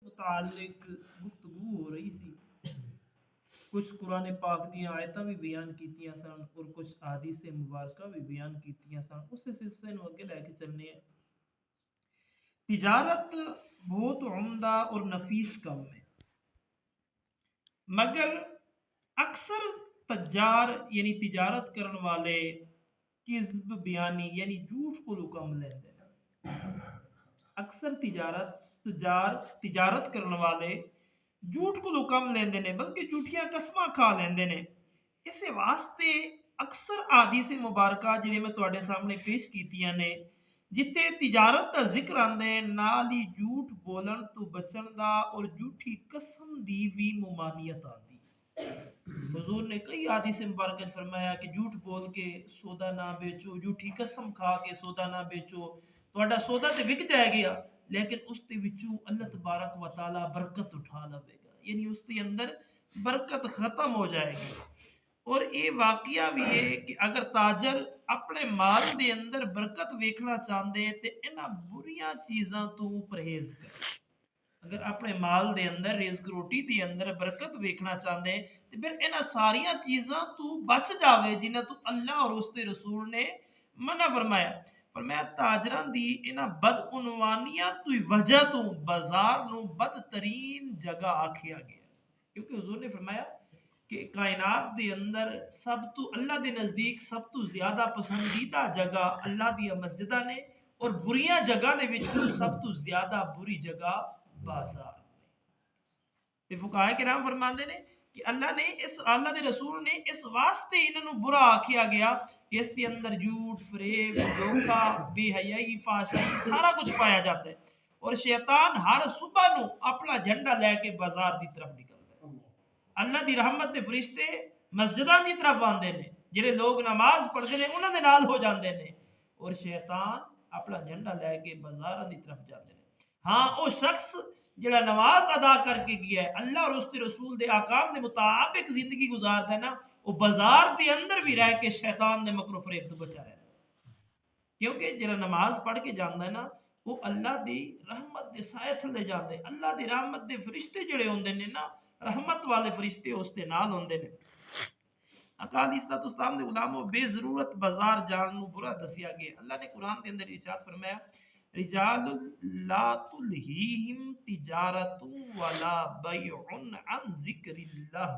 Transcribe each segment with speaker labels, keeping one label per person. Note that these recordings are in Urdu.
Speaker 1: متعلق گفتگو ہو رہی سی، کچھ قرآن پاک دیا آیتاں بھی بیان کیتیاں سن اور کچھ احادیث مبارکہ بھی بیان کیتیاں سن، اس سلسلے نو اگے لے کے چلنے ہیں۔ تجارت بہت عمدہ اور نفیس کام ہے، مگر اکثر تجار یعنی تجارت کرن والے کذب بیانی یعنی جھوٹ کو کم لیندے ہیں۔ اکثر تجارت کرن والے جھوٹ کو کم لیندے نے بلکہ جھوٹیاں قسماں کھا لیندے نے۔ اس واسطے اکثر احادیث مبارکہ جڑے میں تواڈے سامنے پیش کیتیاں نے، جتے تجارت دا ذکر آندا ہے نال ہی جھوٹ بولن تو بچن دا اور جھوٹی قسم دی بھی ممانعت آتی ہے۔ حضور نے کئی احادیث مبارکہ فرمایا کہ جھوٹ بول کے سودا نہ بیچو، جھوٹی قسم کھا کے سودا نہ بیچو، تہاڈا سودا تے وک جائے گا لیکن اس دے وچوں اللہ تبارک و تعالی برکت اٹھا لے گا، یعنی اس کے اندر برکت ختم ہو جائے گی۔ اور یہ واقعہ بھی ہے کہ اگر تاجر اپنے مال دے اندر برکت ویکھنا چاہندے تے انہاں بریاں چیزاں تو پرہیز کرے۔ اگر اپنے مال دے اندر رزق روٹی دے اندر برکت ویکھنا چاہندے تے پھر انہاں ساریاں چیزاں تو بچ جاوے جنہاں تو اللہ اور اس دے رسول نے منع فرمایا۔ فرمایا تاجراں دی انہاں بدعنوانیاں تو وجہ تو بازار نو بدترین جگہ آکھیا گیا، کیونکہ حضور نے فرمایا کہ کائنات دے اندر سب تو اللہ دے نزدیک سب تو زیادہ پسندیدہ جگہ اللہ دی مسجدہ نے، اور بریاں جگہ دے وچوں سب تو زیادہ بری جگہ بازار نے۔ فقہائے کرام فرماندے نے کہ اللہ دے رسول نے اس واسطے انہاں نو برا آکھیا گیا کہ اس کے اندر جھوٹ، فریب، دھوکہ، بے حیائی، فحاشائی سارا کچھ پایا جاتا ہے، اور شیطان ہر صبح نو اپنا جھنڈا لے کے بازار دی طرف نکلتا ہے۔ اللہ دی رحمت دے فرشتے مسجداں دی طرف آندے نے، جڑے لوگ نماز پڑھدے نے انہاں دے نال ہو جاندے نے، اور شیطان اپنا جھنڈا لے کے بازاراں دی طرف جاندے نے۔ ہاں او شخص جڑا نماز ادا کر کے گیا ہے، اللہ اور اس کے رسول دے احکام دے مطابق زندگی گزارتا ہے نا، وہ بازار دے اندر بھی رہ کے شیطان دے مکر و فریب تو بچا رہتا ہے، کیونکہ جڑا نماز پڑھ کے جاندا ہے نا وہ اللہ دی رحمت دے سائے تھلے جاندے، اللہ دی رحمت دے فرشتے جڑے ہوندے نے نا، رحمت والے فرشتے اس دے نال ہوندے نے۔ آقا علیہ الصلوۃ والسلام نے غلاموں بے ضرورت بازار جان نو برا دسیا گیا۔ اللہ نے قرآن کے اندر ارشاد فرمایا رجال لا تلہیہم تجارت ولا بیع عن ذکر اللہ،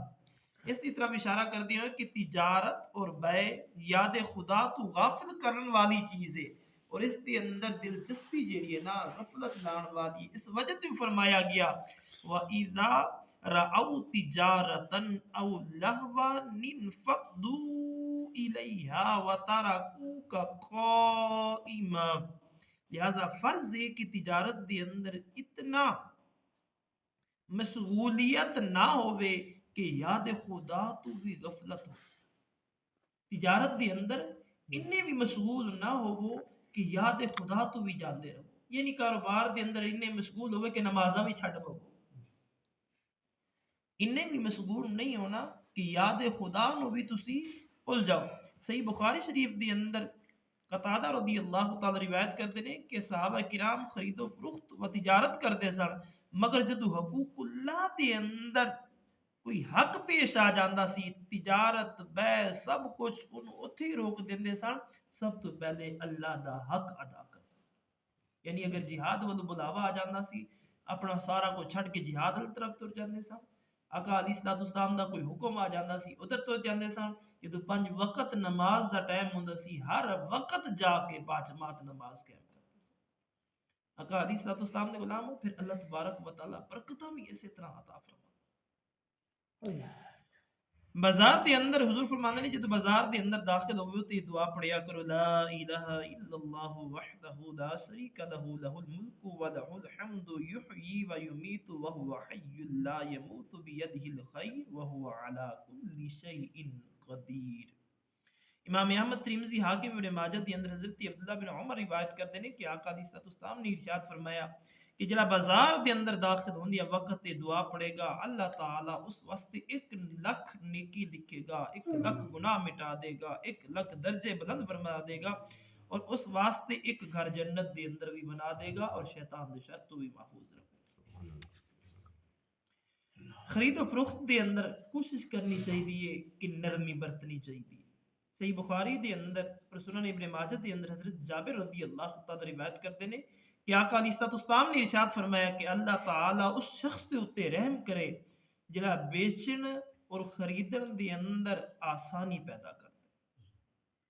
Speaker 1: اس کی طرف اشارہ کر دیا کہ تجارت اور بیع یاد خدا تو غافل کرن والی چیز ہے، اور اس کے اندر دلچسپی جیڑی ہے نا غفلت لان والی، اس وجہ تو فرمایا گیا وَإِذَا رَأَوْا تِجَارَةً أَوْ لَهْوًا انفضوا إِلَيْهَا وَتَرَكُوكَ قَائِمًا۔ لہذا فرض ہے کہ تجارت دے اندر اتنا مشغولیت نہ ہوئے کہ یاد خدا تو بھی غفلت ہو، تجارت دے اندر انہیں بھی مشغول نہ ہو کہ یاد خدا تو بھی جاندے رہو، یعنی کاروبار دے اندر انہیں مشغول ہوئے کہ نمازاں بھی چھڈ پو، انہیں بھی مشغول نہیں ہونا کہ یاد خدا نو بھی تسی بھول جاؤ۔ صحیح بخاری شریف دے اندر قتادہ رضی اللہ تعالی روایت کرتے ہیں کہ صحابہ کرام خرید و فروخت و تجارت کرتے سن، مگر جدو حقوق اللہ دے اندر کوئی حق پیش آ جاندہ سی تجارت بیع سب کچھ ان اتھے ہی روک دیندے سن، سب تو پہلے اللہ دا حق ادا کر، یعنی اگر جہاد والو بلاوا آ جاندہ سی اپنا سارا کو چھڈ کے جہاد والی طرف تر جاندے سن۔ آقا علیہ الصلوۃ والسلام دا کوئی حکم آ جاندہ سی ادھر تو جاندے سن، جدو 5 وقت نماز دا ٹائم ہوندا سی ہر وقت جا کے باجماعت نماز قائم کرتے سن۔ آقا علیہ الصلوۃ والسلام نے غلاموں پھر اللہ تبارک و تعالی برکتاں بھی اسی طرح عطا فرماتا۔ بازار دے اندر حضور فرماندے نے جدو بازار دے اندر داخل ہوئے تو یہ دعا پڑھیا کرو لا الہ الا اللہ وحدہ لا شریک لہ لہ الملک و لہ الحمد یحیی و یمیت وہو حی لا یموت بیدہ الخیر وہو علی کل شیء قدیر۔ امام احمد ترمذی حاکم ابن ماجہ کے اندر حضرت عبداللہ بن عمر روایت کرتے ہیں کہ آقا علیہ الصلوۃ والسلام نے ارشاد فرمایا کہ جڑا بازار دے اندر داخل ہوندی وقت تے دعا پڑھے گا اللہ تعالی اس واسطے 1,00,000 نیکی لکھے گا، 1,00,000 گناہ مٹا دے گا، 1,00,000 درجے بلند فرما دے گا، اور اس واسطے ایک گھر جنت دے اندر بھی بنا دے گا اور شیطان دے شر تو بھی محفوظ رکھے گا۔ خرید و فروخت دے اندر کوشش کرنی چاہیے کہ نرمی برتنی چاہیے. صحیح بخاری دے اندر اور سنن ابن ماجہ دے اندر حضرت جابر رضی اللہ تعالی روایت کرتے ہیں کہ آقا علیہ الصلوۃ والسلام نے ارشاد فرمایا کہ اللہ تعالی اس شخص کے اوتے رحم کرے جڑا بیچن اور خریدن دے اندر آسانی پیدا کرتا ہے.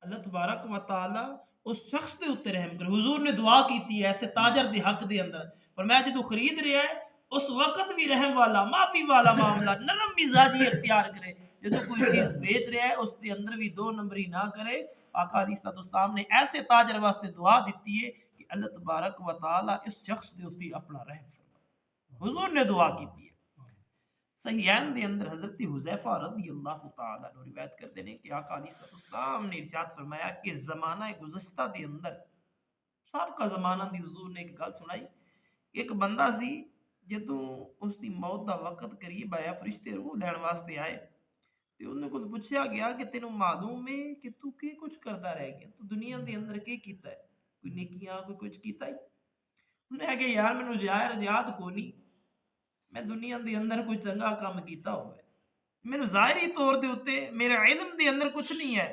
Speaker 1: اللہ تبارک و تعالی اس شخص دے اوتے رحم کرے. حضور نے دعا کیتی ہے ایسے تاجر دے حق دے اندر، فرمایا جدو خرید رہا ہے اس وقت بھی رحم والا معافی والا معاملہ نرم مزاجی اختیار کرے. جدو کوئی چیز بیچ رہا ہے اس کے اندر بھی دو نمبری نہ کرے. آقا علیہ الصلوۃ والسلام نے ایسے تاجر واسطے دعا دیتی ہے کہ اللہ تبارک و تعالی اس شخص دے اوتے اپنا رحم فرمائے. حضور نے دعا کیتی ہے. صحیحین دے اندر حضرت حذیفہ رضی اللہ تعالی عنہ روایت کرتے ہیں کہ آقا علیہ الصلوۃ والسلام نے ارشاد فرمایا کہ زمانہ گزشتہ دے اندر سابقہ زمانہ دی حضور نے ایک گل سنائی. ایک بندہ سی جدوں اس دی موت دا وقت قریب آیا فرشتے روح لین واسطے آئے تے انہوں کو پوچھا گیا کہ تینوں معلوم ہے کہ تو کی کچھ کردا رہ گیا، تو دنیا دے اندر کی کیتا ہے، کوئی نیکیاں کوئی کچھ کیتا ہی؟ انہیں کہا کہ یار مینوں یاد کو نہیں میں دنیا دے اندر کوئی چنگا کام کیتا ہوئے، مینوں ظاہری طور دے اوتے میرے علم دے اندر کچھ نہیں ہے.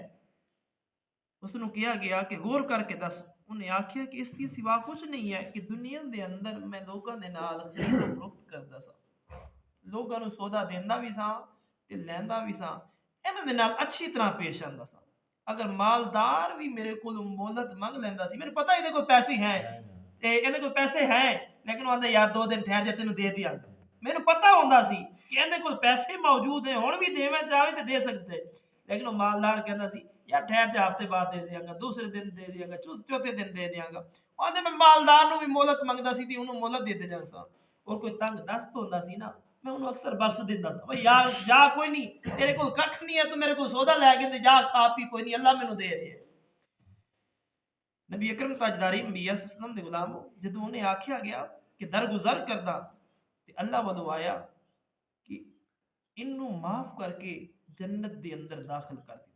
Speaker 1: اس نو کیا گیا کہ غور کر کے دس. انہیں آکھیا کہ اس کی سوا کچھ نہیں ہے کہ دنیا دے اندر میں لوگاں دے نال خرید و فروخت کردا سا، لوگاں نو سودا دیندا بھی سا تے لیندا بھی سا، انہاں دے نال اچھی طرح پیش آندا سا. اگر مالدار بھی میرے کول مہلت منگ لیندا سی، میرے پتہ ہے کول پیسے ہیں تے ایندے کول پیسے ہیں، لیکن وہ آندا یار 2 دن ٹھہر جا تینوں دے دیاں گا. میرے پتہ ہوندا سی کہ ایندے کول پیسے موجود ہیں، ہن بھی دیویں چاہے تے دے سکتے، لیکن وہ مالدار کہندا سی یار ٹھہر جا ہفتے بعد دے دیاں گا، دوسرے دن دے دیاں گا، چوتھے دن دے دیاں گا. آندے میں مالدار نو بھی مہلت منگدا سی تے انہوں مہلت دے دیاں سا. اور کوئی تنگ دست ہوندا سی نا میں انہوں اکثر بخش دیندا سا، بھئی یار جا کوئی نہیں تیرے کول ککھ نہیں ہے تو میرے کول سودا لے کے تے جا کھا پی کوئی نہیں اللہ مینوں دے رہے. نبی اکرم تاجدار انبیاء صلی اللہ علیہ وسلم دے غلاموں جدوں انہیں آکھیا گیا کہ درگزر کردا تے اللہ والو آیا کہ انہوں معاف کر کے جنت دے اندر داخل کر دیتا.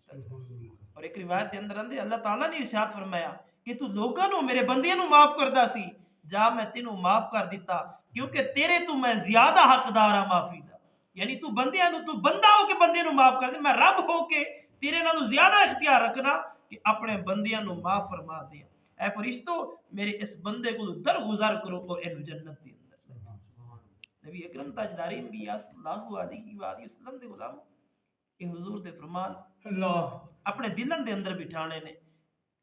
Speaker 1: اور ایک روایت دے اندر اندے اللہ تعالیٰ نے ارشاد فرمایا کہ تو لوگاں نو میرے بندیاں نو معاف کردا سی، جا میں تینوں معاف کر دیتا کیونکہ تیرے تو میں زیادہ حقدار ہاں معافی دا. یعنی تو بندیاں نو تو بندہ ہو کے بندے نو معاف کر دے، میں رب ہو کے تیرے نالوں زیادہ اختیار رکھنا کہ اپنے بندیاں نو معاف فرما دیا. اے فرشتو میرے اس بندے کو درگزر کرو اور اینو جنت دے اندر. نبی اکرم تاجدار انبیاء صلی اللہ علیہ وآلہ وسلم دے غلام کہ حضور دے فرمان اللہ اپنے دلن دے اندر بٹھانے نے.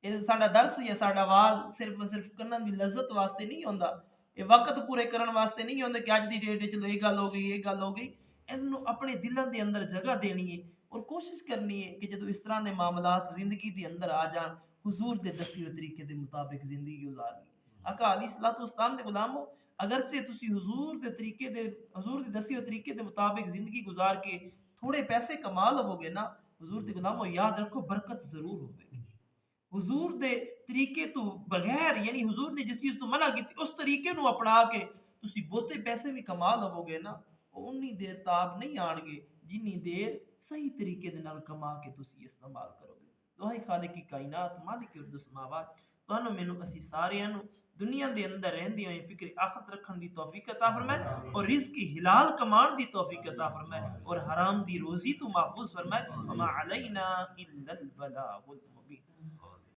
Speaker 1: یہ ساڈا درس یا ساڈا آواز صرف کنن دی لذت واسطے نہیں ہوندا، یہ وقت پورے کرن واسطے نہیں ہوندا کہ اج دی ڈیٹ وچ یہ گل ہو گئی یہ گل ہو گئی. اینو اپنے دلن دے اندر جگہ دینی ہے اور کوشش کرنی ہے کہ جدو اس طرح دے معاملات زندگی دے اندر آ جان حضور دے دسے ہوئے طریقے دے مطابق زندگی گزارنی. آقا علیہ الصلوۃ والسلام دے غلامو اگرچہ تسی حضور دے طریقے دے حضور دے دسے ہوئے طریقے دے مطابق زندگی گزار کے تھوڑے پیسے کما لو گے نا، حضور دے غلامو یاد رکھو برکت ضرور ہوگی. حضور دے طریقے تو بغیر یعنی حضور نے جس چیز تو منع کی اس طریقے نو اپنا کے تسی بہتے پیسے بھی کما لو گے نا، انی دیر تاب نہیں آن گے جنی دیر صحیح طریقے دے نال کما کے تسی استعمال کرو گے. دعائے خالق کی کائنات مالک ارض السماوات تانوں مینوں اسی سارے نو دنیا دے اندر رہندے ہوئے فکر آخرت رکھن دی توفیق عطا فرمائے اور رزق حلال کمان دی توفیق عطا فرمائے اور حرام دی روزی تو محفوظ فرمائے. وما علینا الا البلاغ